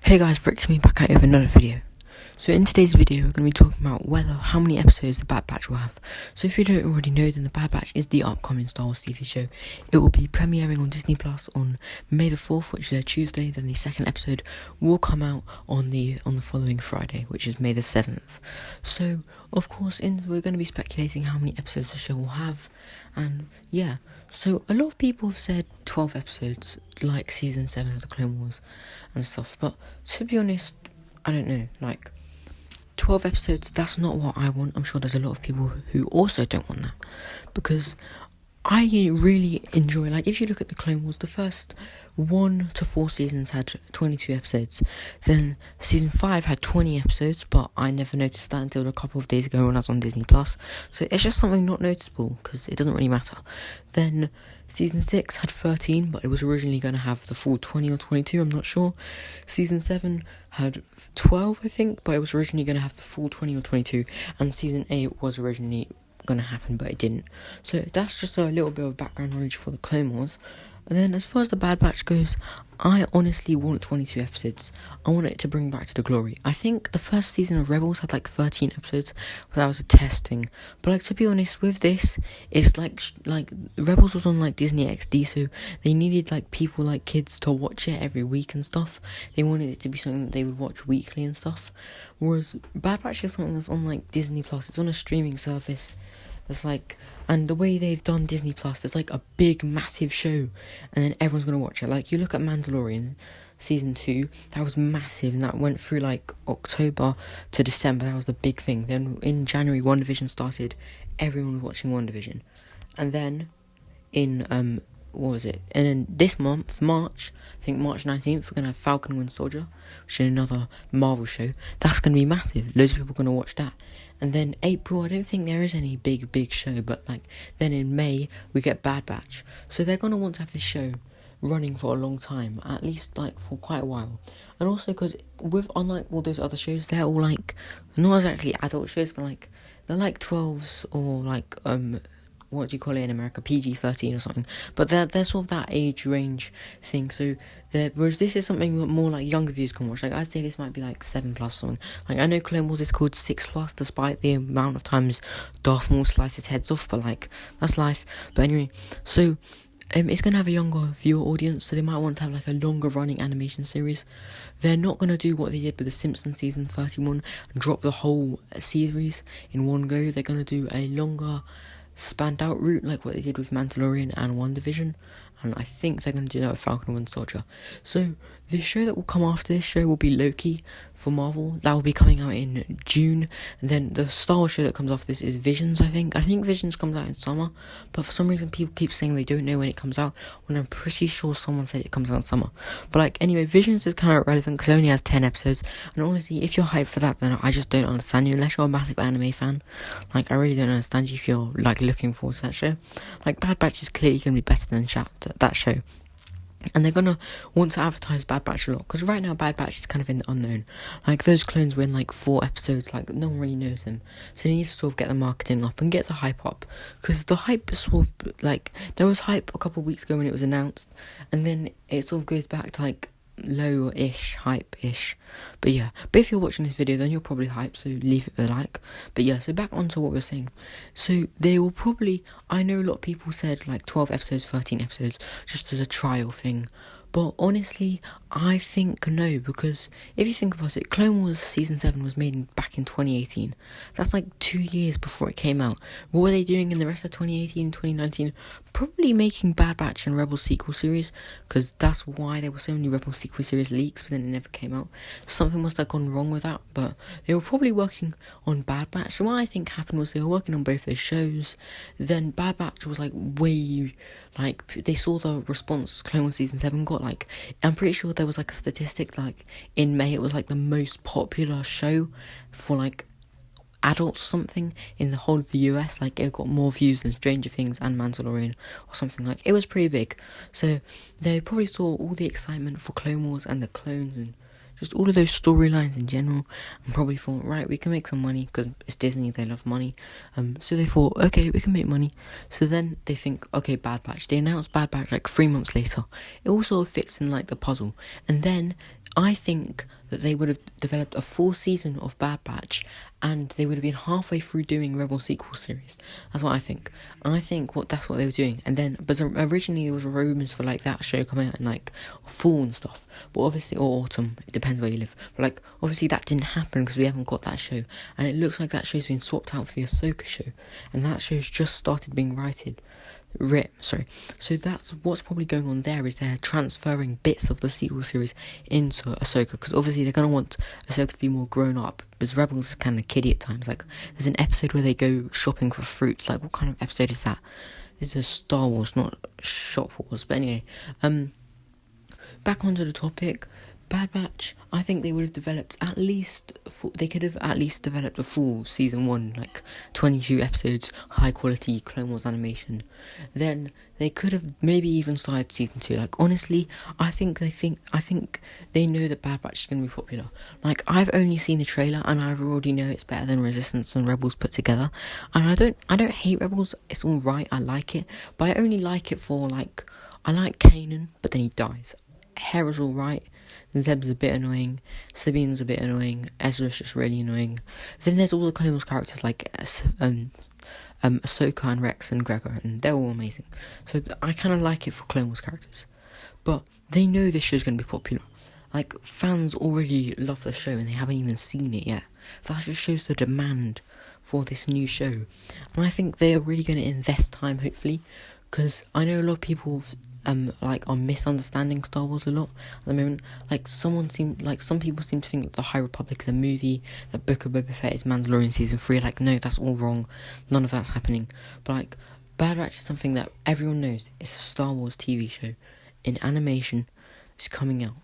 Hey guys, Bricks me back at you with another video. So in today's video, we're going to be talking about how many episodes the Bad Batch will have. So if you don't already know, then the Bad Batch is the upcoming Star Wars TV show. It will be premiering on Disney Plus on May the 4th, which is a Tuesday. Then the second episode will come out on the following Friday, which is May the 7th. So of course, we're going to be speculating how many episodes the show will have, and yeah. So a lot of people have said 12 episodes, like season 7 of the Clone Wars and stuff. But to be honest, I don't know. 12 episodes, that's not what I want. I'm sure there's a lot of people who also don't want that, because I really enjoy, if you look at the Clone Wars, the first 1 to 4 seasons had 22 episodes. Then season 5 had 20 episodes, but I never noticed that until a couple of days ago when I was on Disney Plus. So it's just something not noticeable, because it doesn't really matter. Then season 6 had 13, but it was originally going to have the full 20 or 22, I'm not sure. Season 7 had 12, I think, but it was originally going to have the full 20 or 22. And season 8 was originally going to happen, but it didn't. So that's just a little bit of background knowledge for the Clone Wars. And then as far as the Bad Batch goes, I honestly want 22 episodes. I want it to bring back to the glory. I think the first season of Rebels had 13 episodes, but that was a testing. But to be honest, with this, it's like Rebels was on Disney XD, so they needed people kids to watch it every week and stuff. They wanted it to be something that they would watch weekly and stuff. Whereas Bad Batch is something that's on Disney Plus. It's on a streaming service. It's and the way they've done Disney Plus, there's a big, massive show, and then everyone's gonna watch it. You look at Mandalorian season 2, that was massive, and that went through October to December. That was the big thing. Then in January, WandaVision started. Everyone was watching WandaVision, and then in what was it? And then this month, March, I think March 19th, we're gonna have Falcon and Winter Soldier, which is another Marvel show. That's gonna be massive. Loads of people are gonna watch that. And then April, I don't think there is any big show, but then in May we get Bad Batch. So they're gonna want to have this show running for a long time, at least for quite a while. And also because unlike all those other shows, they're all not exactly adult shows, but they're 12s or what do you call it in America, PG-13 or something, but they're sort of that age range thing. So whereas this is something that more younger viewers can watch. I'd say this might be 7+ or something. I know Clone Wars is called 6+, despite the amount of times Darth Maul slices heads off, but that's life. But anyway, so it's gonna have a younger viewer audience, so they might want to have a longer running animation series. They're not gonna do what they did with the Simpsons season 31 and drop the whole series in one go. They're gonna do a longer spanned out route, what they did with Mandalorian and WandaVision, and I think they're going to do that with Falcon and Winter Soldier. So the show that will come after this show will be Loki for Marvel. That will be coming out in June. And then the Star Wars show that comes after this is Visions, I think Visions comes out in summer, but for some reason people keep saying they don't know when it comes out, when I'm pretty sure someone said it comes out in summer. But anyway, Visions is kind of irrelevant because it only has 10 episodes, and honestly, if you're hyped for that, then I just don't understand you, unless you're a massive anime fan. I really don't understand you if you're looking forward to that show. Bad Batch is clearly going to be better than that show. And they're gonna want to advertise Bad Batch a lot, because right now Bad Batch is kind of in the unknown. Those clones were in 4 episodes, no one really knows them. So they need to sort of get the marketing up and get the hype up, because the hype is sort of there was hype a couple of weeks ago when it was announced, and then it sort of goes back to low-ish, hype-ish. But yeah, if you're watching this video, then you're probably hyped, so leave it a like. But yeah, so back onto what we were saying. So they will probably, I know a lot of people said 12 episodes, 13 episodes, just as a trial thing. But honestly, I think no, because if you think about it, Clone Wars Season 7 was made back in 2018. That's 2 years before it came out. What were they doing in the rest of 2018 and 2019? Probably making Bad Batch and Rebels sequel series, because that's why there were so many Rebels sequel series leaks, but then it never came out. Something must have gone wrong with that, but they were probably working on Bad Batch. So what I think happened was they were working on both those shows, then Bad Batch was way, they saw the response Clone Wars Season 7 got. I'm pretty sure there was a statistic, in May it was the most popular show for adults or something in the whole of the US. It got more views than Stranger Things and Mandalorian or something. It was pretty big. So they probably saw all the excitement for Clone Wars and the clones and just all of those storylines in general, and probably thought, right, we can make some money, because it's Disney, they love money. So they thought, okay, we can make money. So then they think, okay, Bad Batch. They announced Bad Batch 3 months later. It all sort of fits in the puzzle. And then I think that they would have developed a full season of Bad Batch, and they would have been halfway through doing Rebel sequel series. That's what I think. I think that's what they were doing. And then, but originally there was rumours for like that show coming out in like fall and stuff. But obviously, or autumn. It depends where you live. But like, obviously that didn't happen because we haven't got that show. And it looks like that show's been swapped out for the Ahsoka show, and that show's just started being So that's what's probably going on there, is they're transferring bits of the sequel series into Ahsoka, because obviously they're going to want Ahsoka to be more grown up, because Rebels is kind of kiddie at times. Like, there's an episode where they go shopping for fruits. Like, what kind of episode is that? This is Star Wars, not Shop Wars. But anyway, back onto the topic. Bad Batch, I think they would have developed they could have at least developed a full season 1, like 22 episodes, high quality Clone Wars animation. Then they could have maybe even started season 2. Like, honestly, I think they know that Bad Batch is going to be popular. Like, I've only seen the trailer and I already know it's better than Resistance and Rebels put together. And I don't hate Rebels, it's alright, I like it, but I only like it for like, I like Kanan, but then he dies. Hera's alright. Zeb's a bit annoying, Sabine's a bit annoying, Ezra's just really annoying. Then there's all the Clone Wars characters like Ahsoka and Rex and Gregor, and they're all amazing. So I kind of like it for Clone Wars characters. But they know this show's going to be popular. Like, fans already love the show and they haven't even seen it yet. That just shows the demand for this new show. And I think they are really going to invest time, hopefully, because I know a lot of people are misunderstanding Star Wars a lot at the moment. Like, some people seem to think that The High Republic is a movie, that Book of Boba Fett is Mandalorian season 3. Like, no, that's all wrong. None of that's happening. But like, Bad Batch is something that everyone knows. It's a Star Wars TV show in animation. It's coming out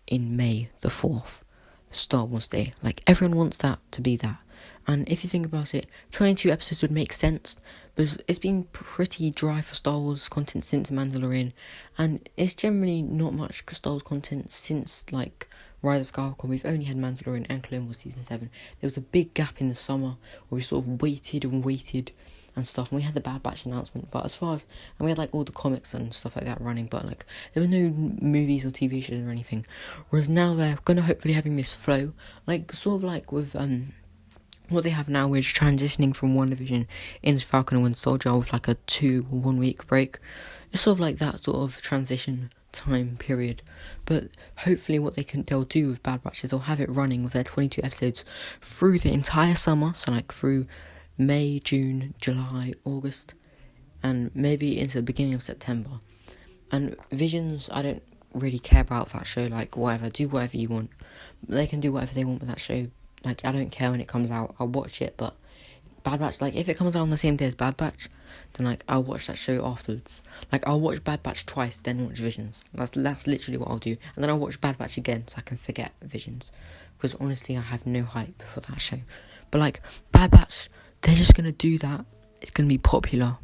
in May the 4th, Star Wars Day. Like, everyone wants that to be that. And if you think about it, 22 episodes would make sense, because it's been pretty dry for Star Wars content since Mandalorian, and it's generally not much Star Wars content since, like, Rise of Skywalker. We've only had Mandalorian and Clone Wars Season 7. There was a big gap in the summer where we sort of waited and stuff, and we had the Bad Batch announcement, and we had, like, all the comics and stuff like that running, but, like, there were no movies or TV shows or anything, whereas now they're going to hopefully having this flow, like, sort of like with, what they have now, is transitioning from WandaVision into Falcon and Winter Soldier with like a 2 or 1 week break. It's sort of like that sort of transition time period. But hopefully what they'll do with Bad Batch is they'll have it running with their 22 episodes through the entire summer, so like through May, June, July, August, and maybe into the beginning of September. And Visions, I don't really care about that show. Like, whatever, do whatever you want. They can do whatever they want with that show. Like, I don't care when it comes out, I'll watch it. But Bad Batch, like, if it comes out on the same day as Bad Batch, then, like, I'll watch that show afterwards. Like, I'll watch Bad Batch twice, then watch Visions. That's literally what I'll do. And then I'll watch Bad Batch again, so I can forget Visions. Because, honestly, I have no hype for that show. But, like, Bad Batch, they're just going to do that. It's going to be popular.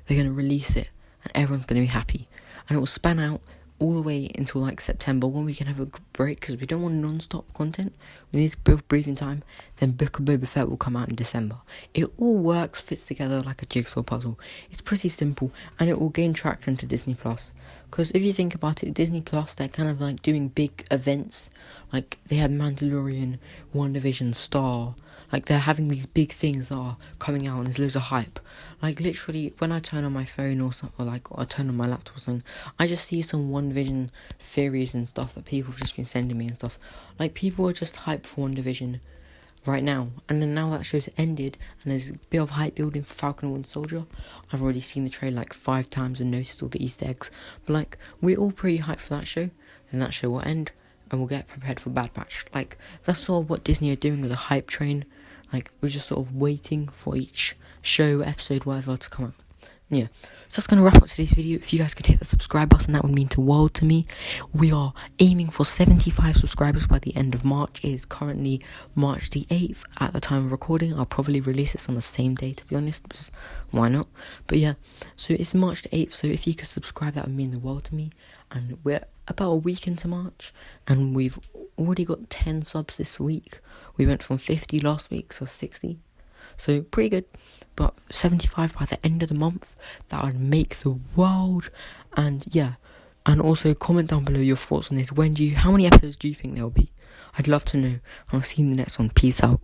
They're going to release it, and everyone's going to be happy. And it will span out all the way until like September, when we can have a break, because we don't want non-stop content. We need a bit of breathing time. Then Book of Boba Fett will come out in December. It all fits together like a jigsaw puzzle. It's pretty simple, and it will gain traction to Disney Plus. Because if you think about it, Disney Plus, they're kind of like doing big events. Like, they had Mandalorian, WandaVision, Star. Like, they're having these big things that are coming out, and there's loads of hype. Like, literally, when I turn on my phone or I turn on my laptop or something, I just see some WandaVision theories and stuff that people have just been sending me and stuff. Like, people are just hyped for WandaVision right now. And then now that show's ended, and there's a bit of hype building for Falcon and Winter Soldier. I've already seen the trailer like 5 times and noticed all the Easter eggs. But, like, we're all pretty hyped for that show. Then that show will end, and we'll get prepared for Bad Batch. Like, that's sort of what Disney are doing with the hype train. Like, we're just sort of waiting for each show, episode, whatever, to come out. Yeah, so that's going to wrap up today's video. If you guys could hit the subscribe button, that would mean the world to me. We are aiming for 75 subscribers by the end of March. It is currently March the 8th at the time of recording. I'll probably release this on the same day, to be honest, because why not? But yeah, so it's March the 8th, so if you could subscribe, that would mean the world to me. And we're about a week into March, and we've already got 10 subs this week. We went from 50 last week, so 60. So pretty good, but 75 by the end of the month, that would make the world. And yeah, And also comment down below your thoughts on this. How many episodes do you think there will be? I'd love to know. I'll see you in the next one. Peace out.